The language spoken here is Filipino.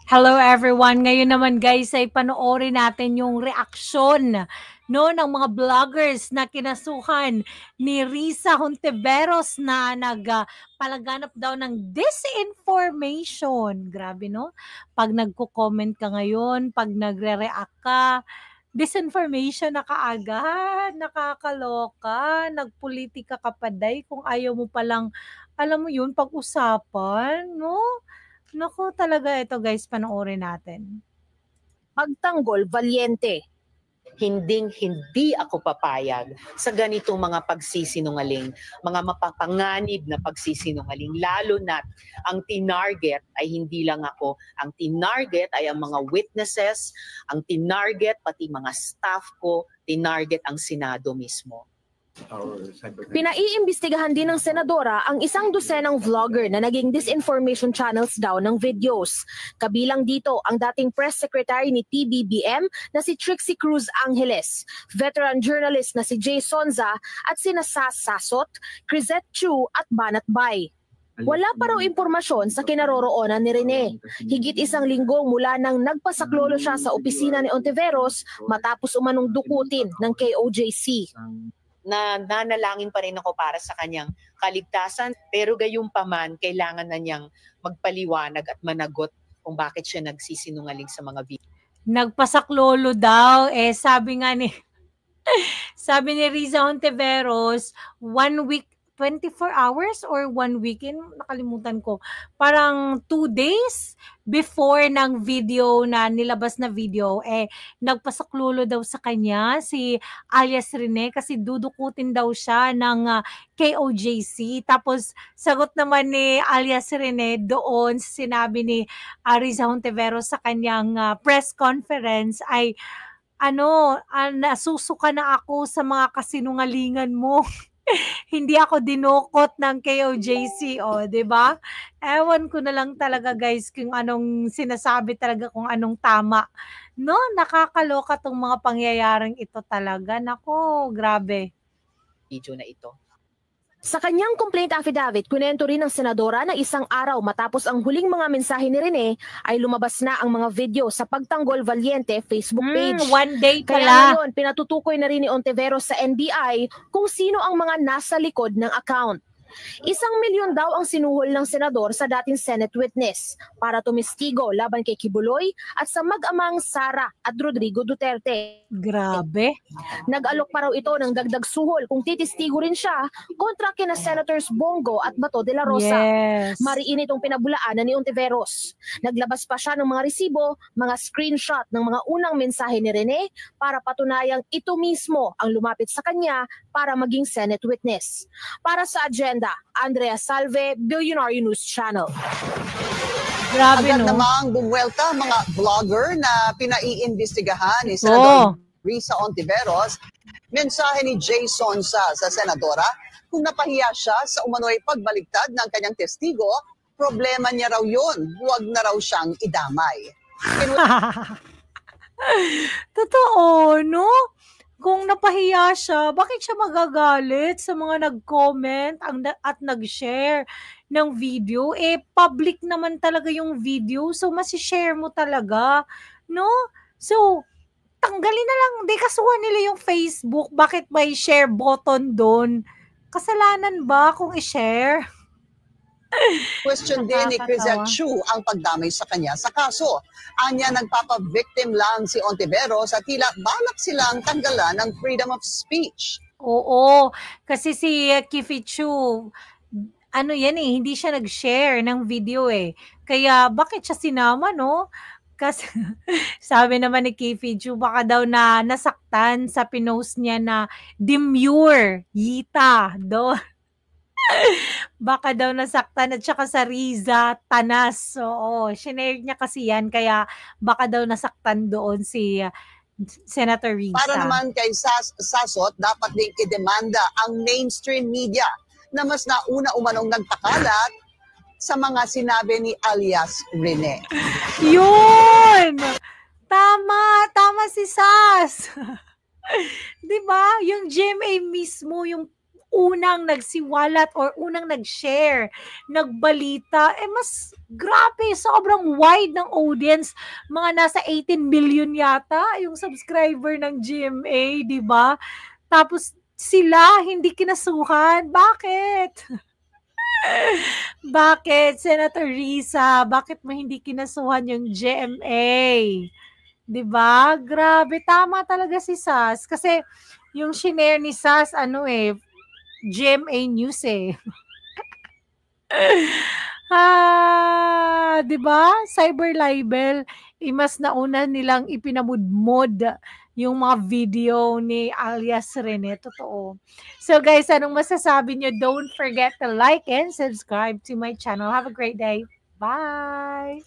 Hello everyone. Ngayon naman guys ay panoorin natin yung reaksyon ng mga vloggers na kinasuhan ni Risa Hontiveros na nagpalaganap daw ng disinformation. Grabe no? Pag nagko-comment ka ngayon, pag nagre-react ka, disinformation na kaagad, nakakaloka, nagpolitika ka pa day kung ayaw mo palang, alam mo yun, pag-usapan, no? Naku, talaga ito guys, panoorin natin. Pagtanggol Valiente. Hinding-hindi ako papayag sa ganitong mga pagsisinungaling, mga mapapanganib na pagsisinungaling, lalo na ang tinarget ay hindi lang ako. Ang tinarget ay ang mga witnesses, ang tinarget pati mga staff ko, tinarget ang Senado mismo. Pinaiimbestigahan din ng senadora ang isang dosenang vlogger na naging disinformation channels daw ng videos. Kabilang dito ang dating press secretary ni PBBM na si Trixie Cruz Angeles, veteran journalist na si Jay Sonza at sina Sas Sasot, Crisette Chu at Banat Bay. Wala pa raw impormasyon sa kinaroroonan ni Rene. Higit isang linggo mula nang nagpasaklolo siya sa opisina ni Hontiveros matapos umanong dukutin ng KOJC. Na nanalangin pa rin ako para sa kanyang kaligtasan, pero gayunpaman kailangan na niyang magpaliwanag at managot kung bakit siya nagsisinungaling sa mga video. Nagpasaklolo daw, sabi nga ni sabi ni Riza Hontiveros, 1 week, 24 hours or 1 weekend, nakalimutan ko. Parang 2 days before ng video na nilabas na video, nagpasaklulo daw sa kanya si alias Rene kasi dudukutin daw siya ng KOJC. Tapos sagot naman ni alias Rene doon, sinabi ni Riza Hontiveros sa kanyang press conference ay nasusuka na ako sa mga kasinungalingan mo. Hindi ako dinukot ng KOJC, di ba? Ewan ko na lang talaga guys kung anong sinasabi talaga, kung anong tama. No, nakakaloka tong mga pangyayaring ito talaga. Nako, grabe. Video na ito. Sa kanyang complaint affidavit, kunento rin ng senadora na isang araw matapos ang huling mga mensahe ni Rene ay lumabas na ang mga video sa Pagtanggol Valiente Facebook page. 1 day pala. Kaya ngayon, pinatutukoy na rin ni Hontiveros sa NBI kung sino ang mga nasa likod ng account. 1 milyon daw ang sinuhol ng senador sa dating Senate witness para tumistigo laban kay Kibuloy at sa mag-amang Sara at Rodrigo Duterte. Grabe. Nag-alok pa raw ito ng dagdag suhol kung titistigo rin siya kontra kina Senators Bongo at Bato de la Rosa. Yes. Mariin itong pinabulaanan ni Hontiveros. Naglabas pa siya ng mga resibo, mga screenshot ng mga unang mensahe ni Rene para patunayang ito mismo ang lumapit sa kanya para maging Senate witness. Para sa agenda, Andrea Salve, Billionaire News Channel. Grabe, agad no? namang bumuwelta mga vlogger na pinaiimbestigahan ni Senador Risa Hontiveros. Mensahe ni Jay Sonza sa senadora, kung napahiya siya sa umano'y pagbaligtad ng kanyang testigo, problema niya raw yun. Huwag na raw siyang idamay. Totoo, no? Kung napahiya siya, bakit siya magagalit sa mga nag-comment at nag-share ng video? Public naman talaga yung video, so masishare mo talaga, no? So, tanggalin na lang, di kasuhan nila yung Facebook, bakit may share button doon? Kasalanan ba kung i-share? Question din ni Crisette Chu ang pagdamay sa kanya sa kaso. Anya nagpapa-victim lang si Hontiveros at tila balak silang tanggalan ng freedom of speech. Oo, kasi si Kifi Chu, hindi siya nag-share ng video Kaya bakit siya sinama, no? Kasi sabi naman ni Kifi Chu, baka daw na nasaktan sa pinost niya na demure, Yita, doon. Baka daw nasaktan at saka sa Riza, Tanas. Oo, shinare niya kasi yan, kaya baka daw nasaktan doon si Senator Riza. Para naman kay Sasot, dapat ding idemanda ang mainstream media na mas nauna umanong nagpakalat sa mga sinabi ni alias Rene. Yun! Tama si Sas. 'Di ba? Yung GMA mismo, yung unang nagsiwalat or unang nag-share, nagbalita, mas grabe, sobrang wide ng audience. Mga nasa 18 million yata yung subscriber ng GMA, di ba? Tapos sila hindi kinasuhan. Bakit? Bakit, Senator Risa? Bakit mo hindi kinasuhan yung GMA? 'Di ba? Grabe, tama talaga si Sas. Kasi yung shinare ni Sas, GMA News eh. 'Di ba? Cyber libel, mas nauna nilang ipinamudmod yung mga video ni alias Rene. Totoo. So guys, anong masasabi nyo? Don't forget to like and subscribe to my channel. Have a great day. Bye!